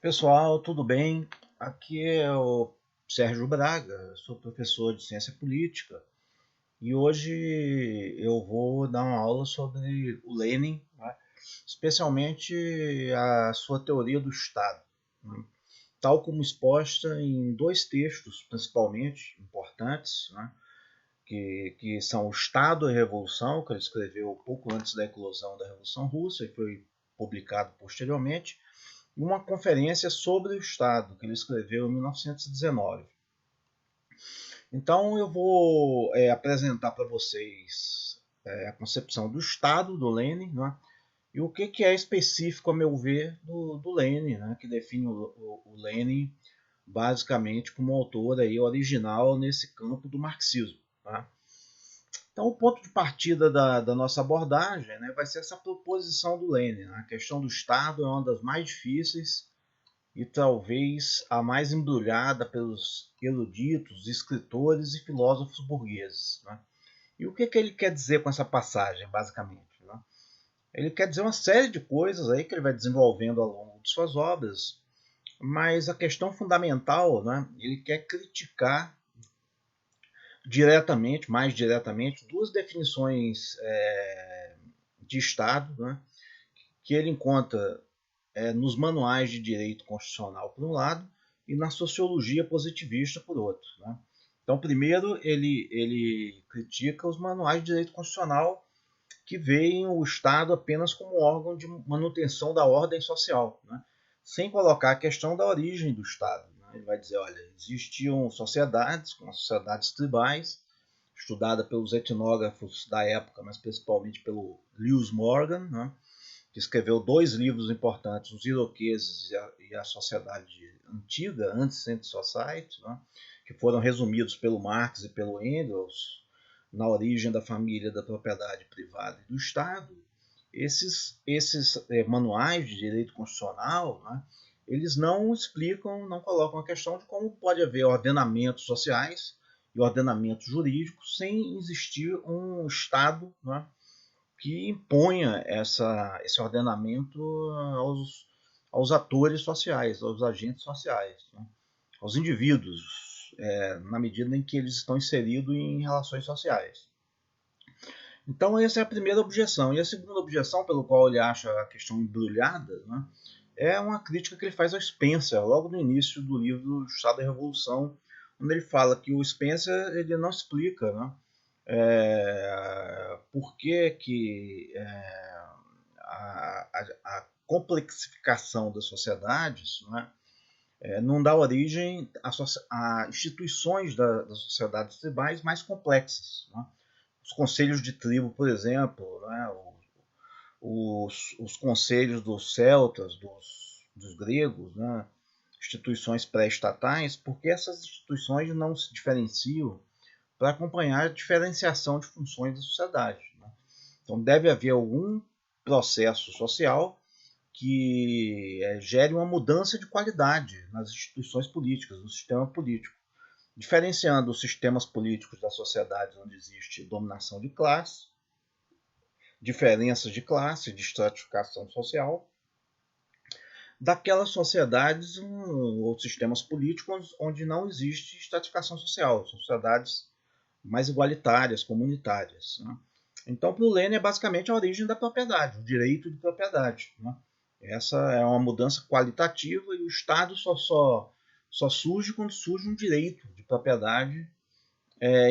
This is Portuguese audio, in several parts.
Pessoal, tudo bem? Aqui é o Sérgio Braga, sou professor de Ciência Política e hoje eu vou dar uma aula sobre o Lenin, né? Especialmente a sua teoria do Estado, né? Tal como exposta em dois textos principalmente importantes, né? que são o Estado e a Revolução, que ele escreveu pouco antes da eclosão da Revolução Russa e foi publicado posteriormente, uma conferência sobre o Estado, que ele escreveu em 1919. Então eu vou apresentar para vocês a concepção do Estado do Lenin, né? E o que é específico, a meu ver, do Lenin, né? Que define o Lenin basicamente como autor aí, original nesse campo do marxismo. Tá? Então, o ponto de partida da nossa abordagem, né, vai ser essa proposição do Lenin. Né? A questão do Estado é uma das mais difíceis e talvez a mais embrulhada pelos eruditos, escritores e filósofos burgueses. Né? E o que ele quer dizer com essa passagem, basicamente? Né? Ele quer dizer uma série de coisas aí que ele vai desenvolvendo ao longo de suas obras, mas a questão fundamental, né, ele quer criticar diretamente, mais diretamente, duas definições de Estado, né, que ele encontra nos manuais de direito constitucional, por um lado, e na sociologia positivista, por outro. Né? Então, primeiro, ele critica os manuais de direito constitucional que veem o Estado apenas como órgão de manutenção da ordem social, né? Sem colocar a questão da origem do Estado. Né? Ele vai dizer, olha, existiam sociedades, como as sociedades tribais, estudada pelos etnógrafos da época, mas principalmente pelo Lewis Morgan, né? Que escreveu dois livros importantes, Os Iroqueses e a Sociedade Antiga, Ancient Society, né? Que foram resumidos pelo Marx e pelo Engels na origem da família, da propriedade privada e do Estado. Esses manuais de direito constitucional, né, eles não explicam, não colocam a questão de como pode haver ordenamentos sociais e ordenamentos jurídicos sem existir um Estado, né, que imponha esse ordenamento aos atores sociais, aos agentes sociais, né, aos indivíduos, na medida em que eles estão inseridos em relações sociais. Então, essa é a primeira objeção. E a segunda objeção, pelo qual ele acha a questão embrulhada, né, é uma crítica que ele faz ao Spencer, logo no início do livro Estado e Revolução, onde ele fala que o Spencer ele não explica, né, por que a complexificação das sociedades, né, não dá origem a instituições das sociedades tribais mais complexas. Né? Os conselhos de tribo, por exemplo, né? Os conselhos dos celtas, dos gregos, né? Instituições pré-estatais, porque essas instituições não se diferenciam para acompanhar a diferenciação de funções da sociedade. Né? Então deve haver algum processo social que gere uma mudança de qualidade nas instituições políticas, no sistema político, diferenciando os sistemas políticos das sociedades onde existe dominação de classe, diferenças de classe, de estratificação social, daquelas sociedades ou sistemas políticos onde não existe estratificação social, sociedades mais igualitárias, comunitárias. Né? Então, para o Lênin é basicamente a origem da propriedade, o direito de propriedade. Né? Essa é uma mudança qualitativa e o Estado só surge quando surge um direito de propriedade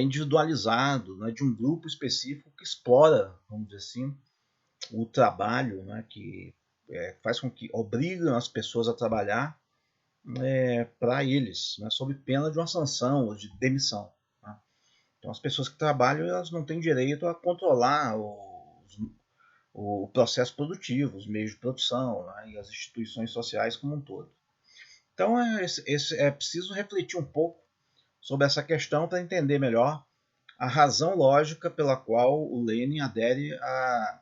individualizado, né, de um grupo específico que explora, vamos dizer assim, o trabalho, né, que faz com que obrigam as pessoas a trabalhar para eles, né, sob pena de uma sanção ou de demissão. Né? Então, as pessoas que trabalham elas não têm direito a controlar o processo produtivo, os meios de produção, né, e as instituições sociais como um todo. Então, é preciso refletir um pouco sobre essa questão para entender melhor a razão lógica pela qual o Lenin adere à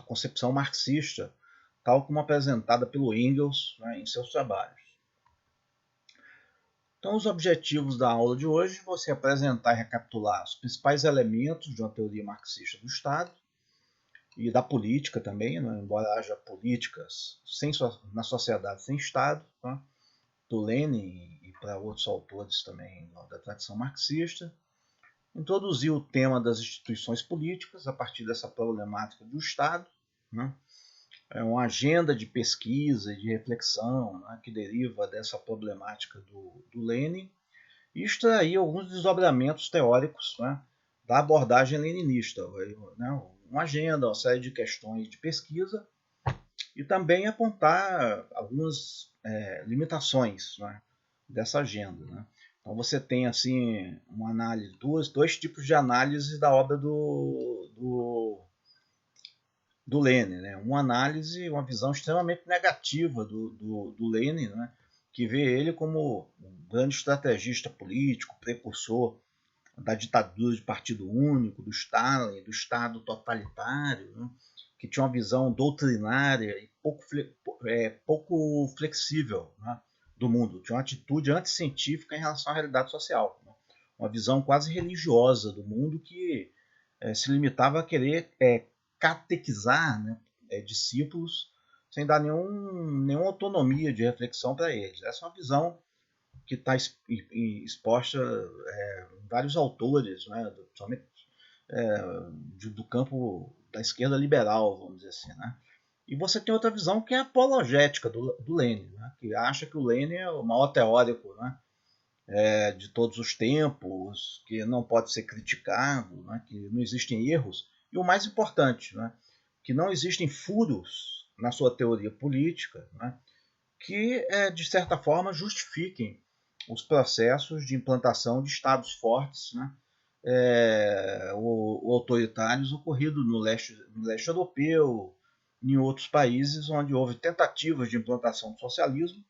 concepção marxista, tal como apresentada pelo Engels, né, em seus trabalhos. Então, os objetivos da aula de hoje vão ser apresentar e recapitular os principais elementos de uma teoria marxista do Estado, e da política também, né? Embora haja políticas na sociedade sem Estado, né? Do Lenin e para outros autores também da tradição marxista. Introduziu o tema das instituições políticas a partir dessa problemática do Estado, né? É uma agenda de pesquisa e de reflexão, né, que deriva dessa problemática do Lenin, e extrair alguns desdobramentos teóricos, né, da abordagem leninista, né, uma agenda, uma série de questões de pesquisa, e também apontar algumas limitações, né, dessa agenda. Né. Então você tem assim uma análise, dois tipos de análise da obra do Lenin, né? Uma análise, uma visão extremamente negativa do Lenin, né? Que vê ele como um grande estrategista político, precursor da ditadura de partido único, do Stalin, do Estado totalitário, né? Que tinha uma visão doutrinária e pouco flexível, né? Do mundo, tinha uma atitude anticientífica em relação à realidade social, né? Uma visão quase religiosa do mundo que se limitava a querer catequizar, né, discípulos sem dar nenhuma autonomia de reflexão para eles. Essa é uma visão que está exposta em vários autores, né, principalmente do campo da esquerda liberal, vamos dizer assim. Né? E você tem outra visão que é a apologética do Lenin, né, que acha que o Lenin é o maior teórico, né, de todos os tempos, que não pode ser criticado, né, que não existem erros, e o mais importante, né, que não existem furos na sua teoria política, né, que, de certa forma, justifiquem os processos de implantação de estados fortes, né, ou autoritários ocorridos no leste europeu, em outros países onde houve tentativas de implantação do socialismo,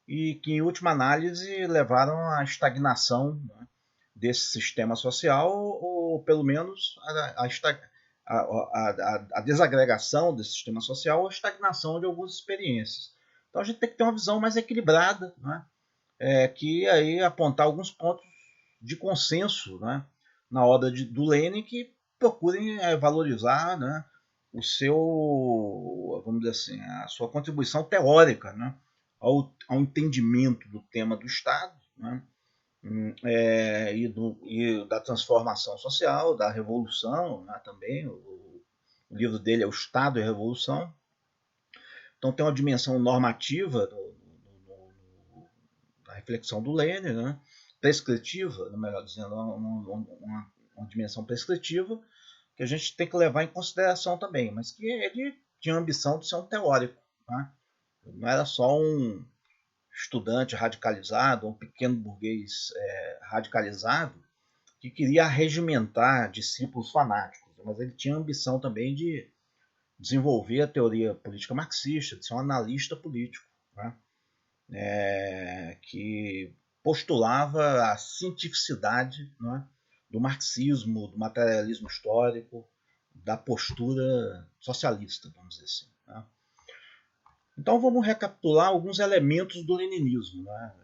e que, em última análise, levaram à estagnação, né, desse sistema social, ou pelo menos a desagregação desse sistema social ou a estagnação de algumas experiências. Então a gente tem que ter uma visão mais equilibrada, né, que aí apontar alguns pontos de consenso, né, na obra do Lenin, que procurem valorizar, né, o seu, vamos dizer assim, a sua contribuição teórica, né, ao entendimento do tema do Estado, né, e da transformação social, da revolução, né, também. O livro dele é O Estado e a Revolução. Então tem uma dimensão normativa da reflexão do Lenin, né, prescritiva, melhor dizendo, uma dimensão prescritiva que a gente tem que levar em consideração também, mas que ele tinha a ambição de ser um teórico. Né? Não era só um estudante radicalizado, um pequeno burguês radicalizado, que queria regimentar discípulos fanáticos, mas ele tinha a ambição também de desenvolver a teoria política marxista, de ser um analista político, né? Que postulava a cientificidade, né, do marxismo, do materialismo histórico, da postura socialista, vamos dizer assim. Né? Então vamos recapitular alguns elementos do leninismo. Né?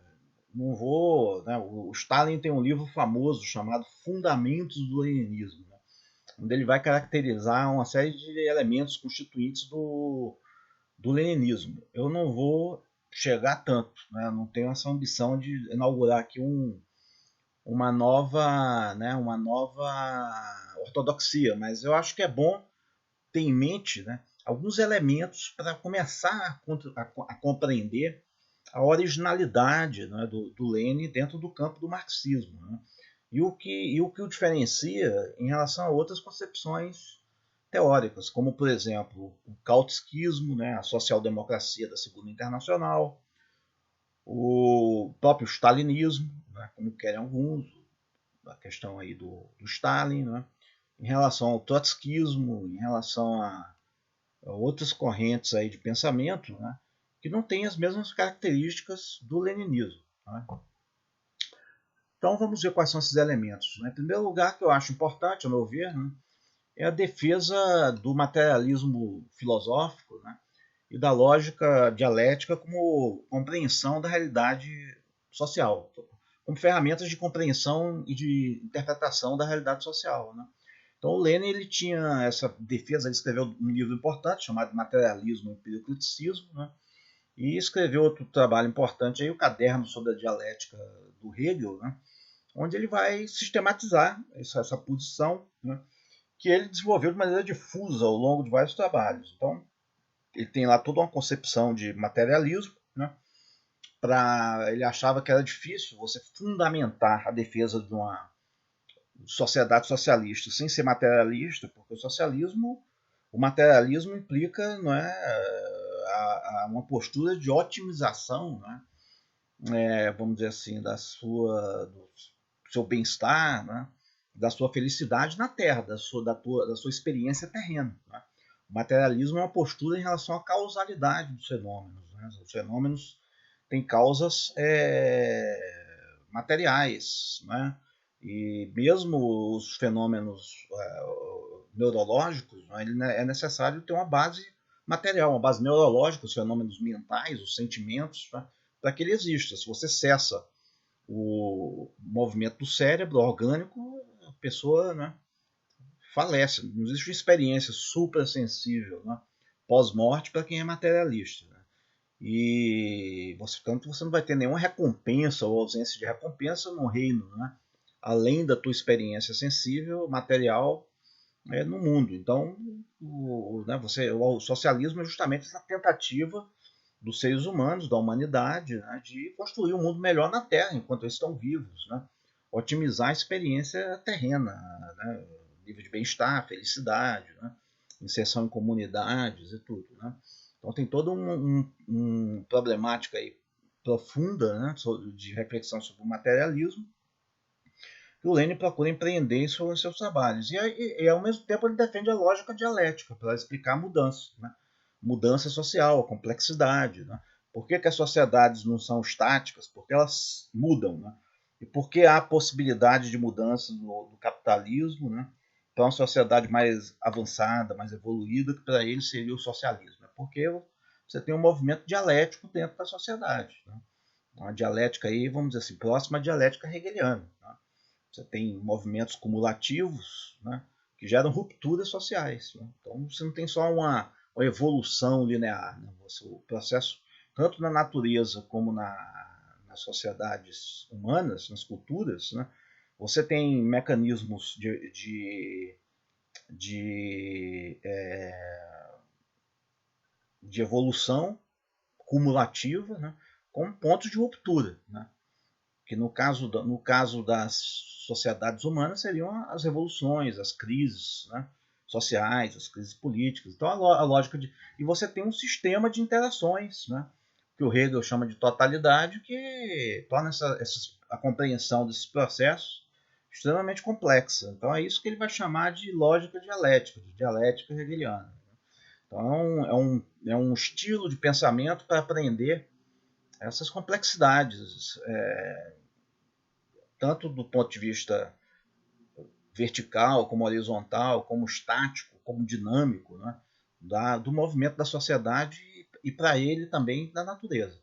Não vou, né, o Stalin tem um livro famoso chamado Fundamentos do Leninismo, né, onde ele vai caracterizar uma série de elementos constituintes do leninismo. Eu não vou chegar tanto, né, não tenho essa ambição de inaugurar aqui uma nova ortodoxia, mas eu acho que é bom ter em mente, né, alguns elementos para começar a compreender a originalidade, né, do Lenin dentro do campo do marxismo, né, e o que o diferencia em relação a outras concepções teóricas, como, por exemplo, o kautskismo, né, a social-democracia da Segunda Internacional, o próprio stalinismo, né, como querem alguns, a questão aí do Stalin, né, em relação ao trotskismo, em relação a outras correntes aí de pensamento, né, que não têm as mesmas características do leninismo. Né? Então vamos ver quais são esses elementos. Né? Em primeiro lugar, que eu acho importante, ao meu ver, né, é a defesa do materialismo filosófico, né, e da lógica dialética como compreensão da realidade social, como ferramentas de compreensão e de interpretação da realidade social. Né? Então o Lenin ele tinha essa defesa, ele escreveu um livro importante chamado Materialismo e Empirico-Criticismo, né? E escreveu outro trabalho importante, aí, o Caderno sobre a Dialética do Hegel, né? Onde ele vai sistematizar essa posição, né? Que ele desenvolveu de maneira difusa ao longo de vários trabalhos. Então ele tem lá toda uma concepção de materialismo, né? Ele achava que era difícil você fundamentar a defesa de uma sociedade socialista sem ser materialista, porque o materialismo implica, não é, uma postura de otimização, né, vamos dizer assim, do seu bem-estar, né, da sua felicidade na Terra, da sua experiência terrena. Né. O materialismo é uma postura em relação à causalidade dos fenômenos. Né. Os fenômenos têm causas materiais, né? E mesmo os fenômenos neurológicos, né, é necessário ter uma base material, uma base neurológica, os fenômenos mentais, os sentimentos, né, para que ele exista. Se você cessa o movimento do cérebro orgânico, a pessoa, né, falece. Não existe uma experiência suprassensível, né, pós-morte para quem é materialista. Né? E tanto você não vai ter nenhuma recompensa ou ausência de recompensa no reino, né? Além da tua experiência sensível, material, no mundo. Então, o socialismo é justamente essa tentativa dos seres humanos, da humanidade, né, de construir um mundo melhor na Terra, enquanto eles estão vivos. Né? Otimizar a experiência terrena, né? Nível de bem-estar, felicidade, né? Inserção em comunidades e tudo. Né? Então tem toda uma problemática aí profunda, né, de reflexão sobre o materialismo, que o Lenin procura empreender em seus trabalhos. E ao mesmo tempo ele defende a lógica dialética para explicar a mudança. Né? Mudança social, a complexidade. Né? Por que as sociedades não são estáticas? Porque elas mudam. Né? E por que há possibilidade de mudança do capitalismo, né, para uma sociedade mais avançada, mais evoluída, que para ele seria o socialismo? Porque você tem um movimento dialético dentro da sociedade. Né? Uma dialética aí, vamos dizer assim, próxima à dialética hegeliana. Né? Você tem movimentos cumulativos, né, que geram rupturas sociais. Né? Então você não tem só uma evolução linear. Né? O processo, tanto na natureza como nas sociedades humanas, nas culturas, né, você tem mecanismos de evolução cumulativa, né, com pontos de ruptura. Né? Que no caso das sociedades humanas seriam as revoluções, as crises, né, sociais, as crises políticas. Então a lógica de... E você tem um sistema de interações, né, que o Hegel chama de totalidade, que torna a compreensão desses processos extremamente complexa. Então é isso que ele vai chamar de lógica dialética, de dialética hegeliana. Então é um estilo de pensamento para aprender essas complexidades, tanto do ponto de vista vertical, como horizontal, como estático, como dinâmico, né, do movimento da sociedade e para ele também da natureza.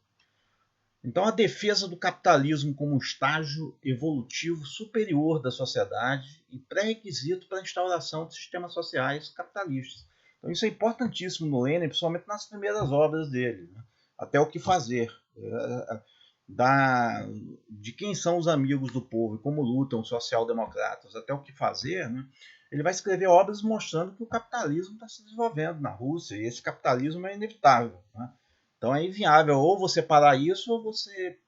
Então, a defesa do capitalismo como um estágio evolutivo superior da sociedade e pré-requisito para a instauração de sistemas sociais capitalistas. Então, isso é importantíssimo no Lenin, principalmente nas primeiras obras dele. Né? Até o que fazer. De quem são os amigos do povo e como lutam os social-democratas, até o que fazer, né? Ele vai escrever obras mostrando que o capitalismo está se desenvolvendo na Rússia e esse capitalismo é inevitável. Né? Então é inviável ou você parar isso ou você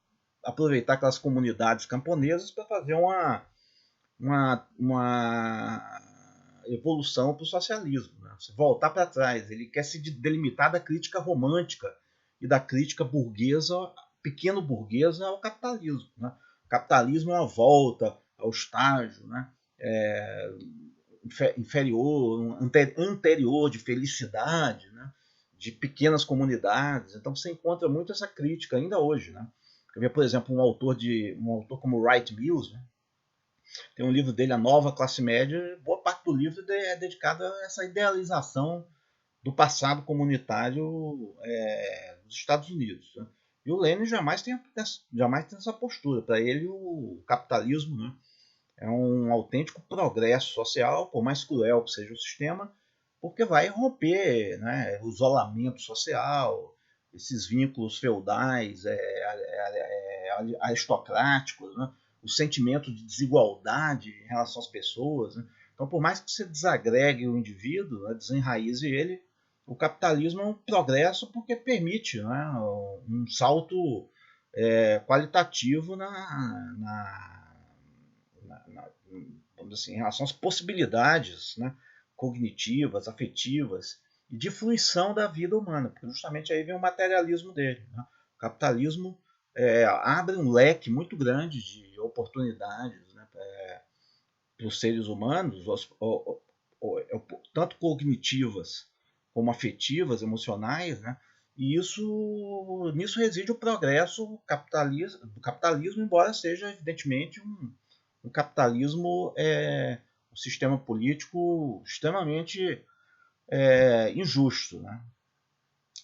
aproveitar aquelas comunidades camponesas para fazer uma evolução para o socialismo. Né? Você voltar para trás. Ele quer se delimitar da crítica romântica e da crítica burguesa, pequeno burguesa, ao capitalismo. Né? O capitalismo é uma volta ao estágio, né, inferior, anterior de felicidade, né, de pequenas comunidades. Então você encontra muito essa crítica ainda hoje. Né? Quer ver, por exemplo, um autor como Wright Mills, né? Tem um livro dele, A Nova Classe Média. Boa parte do livro é dedicada a essa idealização do passado comunitário dos Estados Unidos. Né? E o Lenin jamais tem essa postura. Para ele, o capitalismo, né, É um autêntico progresso social, por mais cruel que seja o sistema, porque vai romper, né, o isolamento social, esses vínculos feudais, aristocráticos, né, o sentimento de desigualdade em relação às pessoas. Né. Então, por mais que você desagregue o indivíduo, né, desenraize ele, o capitalismo é um progresso porque permite, né, um salto qualitativo vamos dizer assim, em relação às possibilidades, né, cognitivas, afetivas e de fruição da vida humana, porque justamente aí vem o materialismo dele. Né? O capitalismo abre um leque muito grande de oportunidades, né, para os seres humanos, tanto cognitivas como afetivas, emocionais, né? E nisso reside o progresso do capitalismo, embora seja evidentemente um capitalismo um sistema político extremamente injusto. Né?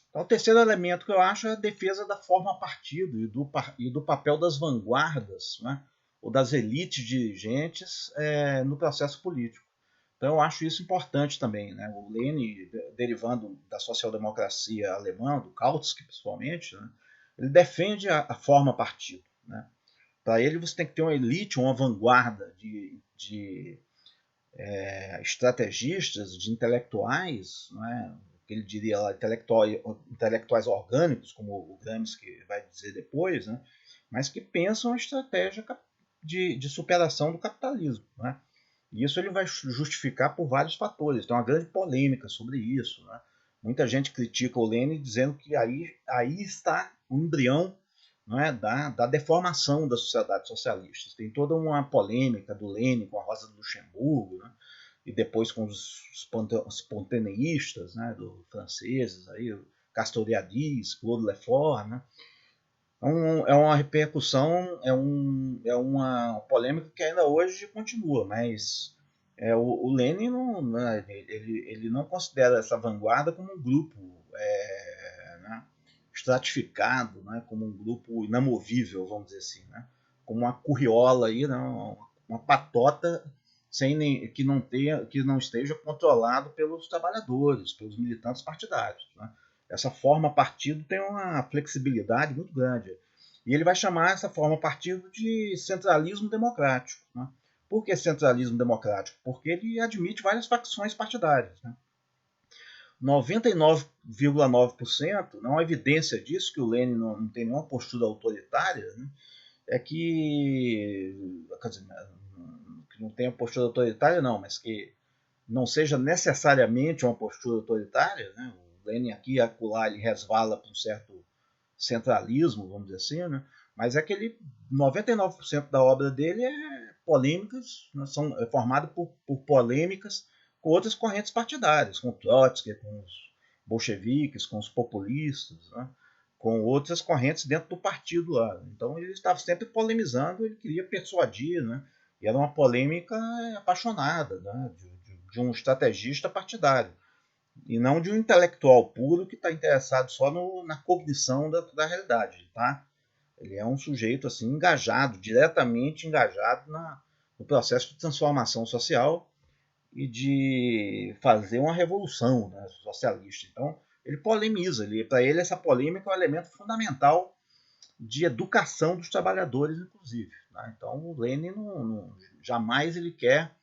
Então, o terceiro elemento que eu acho é a defesa da forma partido e do papel das vanguardas, né? Ou das elites dirigentes no processo político. Então, eu acho isso importante também. Né? O Lenin, derivando da social-democracia alemã, do Kautsky principalmente, né? Ele defende a forma partido. Né? Para ele, você tem que ter uma elite, uma vanguarda de estrategistas, de intelectuais, né? Que ele diria lá, intelectuais orgânicos, como o Gramsci vai dizer depois, né? Mas que pensam a estratégia de superação do capitalismo. Né? E isso ele vai justificar por vários fatores. Tem uma grande polêmica sobre isso. Né? Muita gente critica o Lenin dizendo que aí está o embrião, não é, da deformação da sociedade socialista. Tem toda uma polêmica do Lenin com a Rosa de Luxemburgo, né? E depois com os spontaneístas, né, franceses, aí, Castoriadis, Claude Lefort. Né? É uma repercussão, é uma polêmica que ainda hoje continua, mas o Lenin não, né, ele não considera essa vanguarda como um grupo né, estratificado, né, como um grupo inamovível, vamos dizer assim, né, como uma curriola aí, né, uma patota que não esteja controlado pelos trabalhadores, pelos militantes partidários. Né. Essa forma partido tem uma flexibilidade muito grande. E ele vai chamar essa forma partido de centralismo democrático. Né? Por que centralismo democrático? Porque ele admite várias facções partidárias. Né? 99,9%, não há evidência disso, que o Lenin não tem nenhuma postura autoritária, né? É que, quer dizer, que não tenha postura autoritária não, mas que não seja necessariamente uma postura autoritária. Né? O Lenin aqui e acolá ele resvala para um certo centralismo, vamos dizer assim, né? Mas é que ele, 99% da obra dele é polêmicas, né? É formado por polêmicas com outras correntes partidárias, com Trotsky, com os bolcheviques, com os populistas, né? Com outras correntes dentro do partido lá. Então ele estava sempre polemizando, ele queria persuadir, né? E era uma polêmica apaixonada, né? De um estrategista partidário e não de um intelectual puro que está interessado só na cognição da realidade. Tá? Ele é um sujeito assim engajado, diretamente engajado no processo de transformação social e de fazer uma revolução, né, socialista. Então, ele polemiza. Para ele, essa polêmica é um elemento fundamental de educação dos trabalhadores, inclusive. Tá? Então, o Lenin jamais ele quer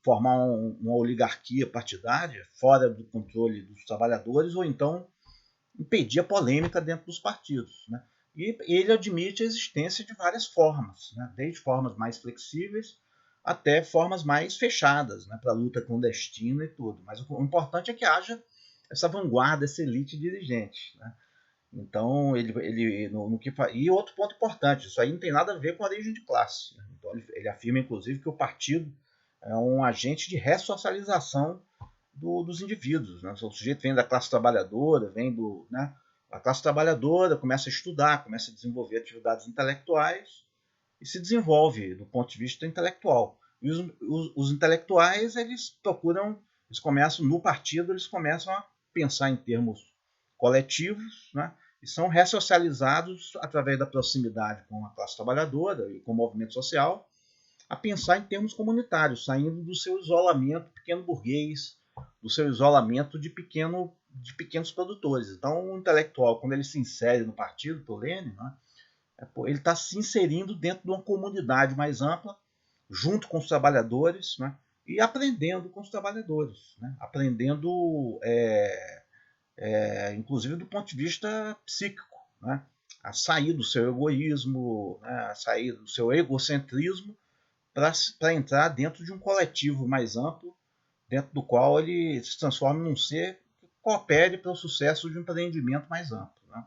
formar uma oligarquia partidária fora do controle dos trabalhadores ou então impedir a polêmica dentro dos partidos. Né? E ele admite a existência de várias formas, né? Desde formas mais flexíveis até formas mais fechadas, né? Para a luta clandestina e tudo. Mas o importante é que haja essa vanguarda, essa elite dirigente. Né? Então, ele no que e outro ponto importante, isso aí não tem nada a ver com a origem de classe. Né? Então, ele afirma, inclusive, que o partido é um agente de ressocialização dos indivíduos. Né? O sujeito vem da classe trabalhadora, né? A classe trabalhadora começa a estudar, começa a desenvolver atividades intelectuais e se desenvolve do ponto de vista intelectual. E os intelectuais, eles começam, no partido, eles começam a pensar em termos coletivos, né? E são ressocializados através da proximidade com a classe trabalhadora e com o movimento social, a pensar em termos comunitários, saindo do seu isolamento pequeno burguês, do seu isolamento de pequenos produtores. Então, o intelectual, quando ele se insere no partido, por Lenin, né, ele está se inserindo dentro de uma comunidade mais ampla, junto com os trabalhadores, né, e aprendendo com os trabalhadores, né, aprendendo, inclusive do ponto de vista psíquico, né, a sair do seu egoísmo, né, a sair do seu egocentrismo, para entrar dentro de um coletivo mais amplo, dentro do qual ele se transforma num ser que coopere para o sucesso de um empreendimento mais amplo. Né?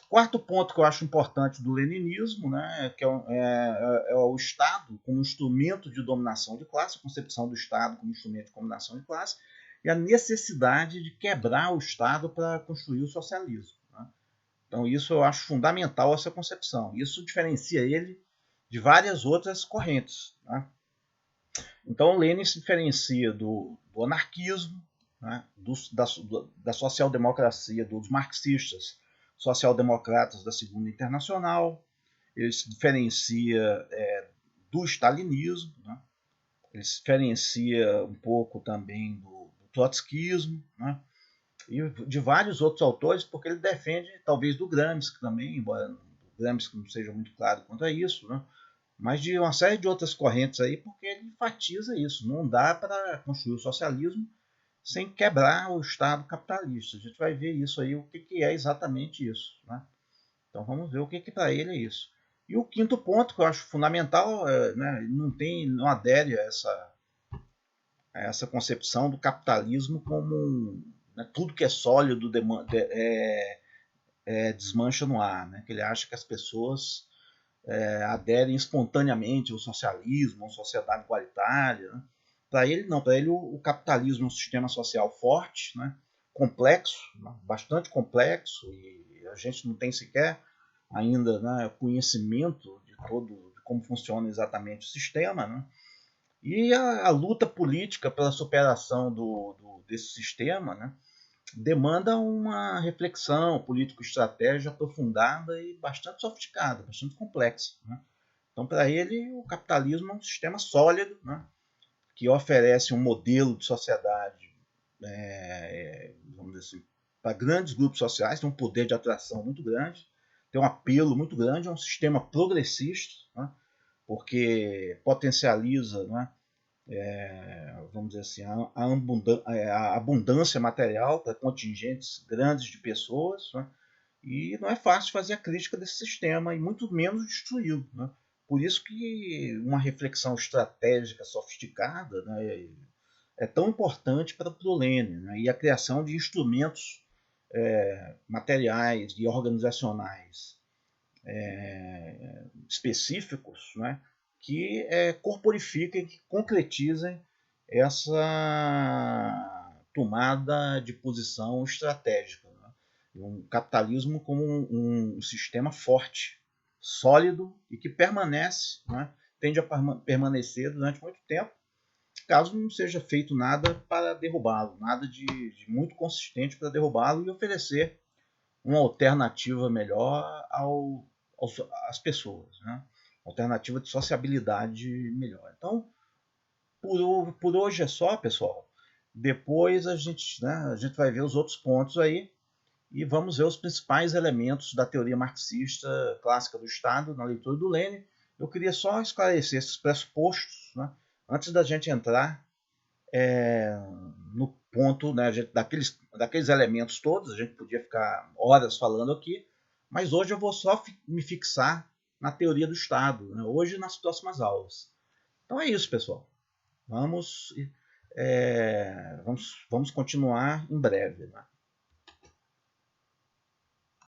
Quarto ponto que eu acho importante do leninismo, né, que é o Estado como instrumento de dominação de classe, a concepção do Estado como instrumento de dominação de classe, e a necessidade de quebrar o Estado para construir o socialismo. Né? Então, isso eu acho fundamental, essa concepção. Isso diferencia ele de várias outras correntes. Né? Então, Lenin se diferencia do anarquismo, né? da social-democracia, dos marxistas social-democratas da Segunda Internacional. Ele se diferencia do stalinismo, né? Ele se diferencia um pouco também do trotskismo, né? E de vários outros autores, porque ele defende, talvez, do Gramsci também, embora o Gramsci não seja muito claro quanto a isso, né? Mas de uma série de outras correntes aí, porque ele enfatiza isso. Não dá para construir o socialismo sem quebrar o Estado capitalista. A gente vai ver isso aí, o que é exatamente isso. Né? Então vamos ver o que para ele é isso. E o quinto ponto que eu acho fundamental, né, não adere a essa concepção do capitalismo como né, tudo que é sólido desmancha no ar. Né? Que ele acha que as pessoas aderem espontaneamente ao socialismo, à sociedade igualitária. Né? Para ele, não. Para ele, o capitalismo é um sistema social forte, né? Complexo, né? Bastante complexo, e a gente não tem sequer ainda né, conhecimento de como funciona exatamente o sistema. Né? E a luta política pela superação desse sistema, né? Demanda uma reflexão político-estratégia aprofundada e bastante sofisticada, bastante complexa. Né? Então, para ele, o capitalismo é um sistema sólido, né? Que oferece um modelo de sociedade, vamos dizer assim, para grandes grupos sociais, tem um poder de atração muito grande, tem um apelo muito grande, é um sistema progressista, né? Porque potencializa, né? Vamos dizer assim, a abundância material para contingentes grandes de pessoas, né? E não é fácil fazer a crítica desse sistema, e muito menos destruí-lo. Né? Por isso que uma reflexão estratégica sofisticada né, é tão importante para o Lenin, né? E a criação de instrumentos materiais e organizacionais específicos, né? Que corporifiquem, que concretizem essa tomada de posição estratégica. Né? Um capitalismo como um sistema forte, sólido e que permanece, né? Tende a permanecer durante muito tempo, caso não seja feito nada para derrubá-lo, nada de muito consistente para derrubá-lo e oferecer uma alternativa melhor às pessoas, né? Alternativa de sociabilidade melhor. Então, por hoje é só, pessoal. Depois a gente vai ver os outros pontos aí e vamos ver os principais elementos da teoria marxista clássica do Estado na leitura do Lenin. Eu queria só esclarecer esses pressupostos, né, antes da gente entrar no ponto né, daqueles elementos todos. A gente podia ficar horas falando aqui, mas hoje eu vou só me fixar na teoria do Estado, né, hoje e nas próximas aulas. Então é isso, pessoal. Vamos continuar em breve. Né?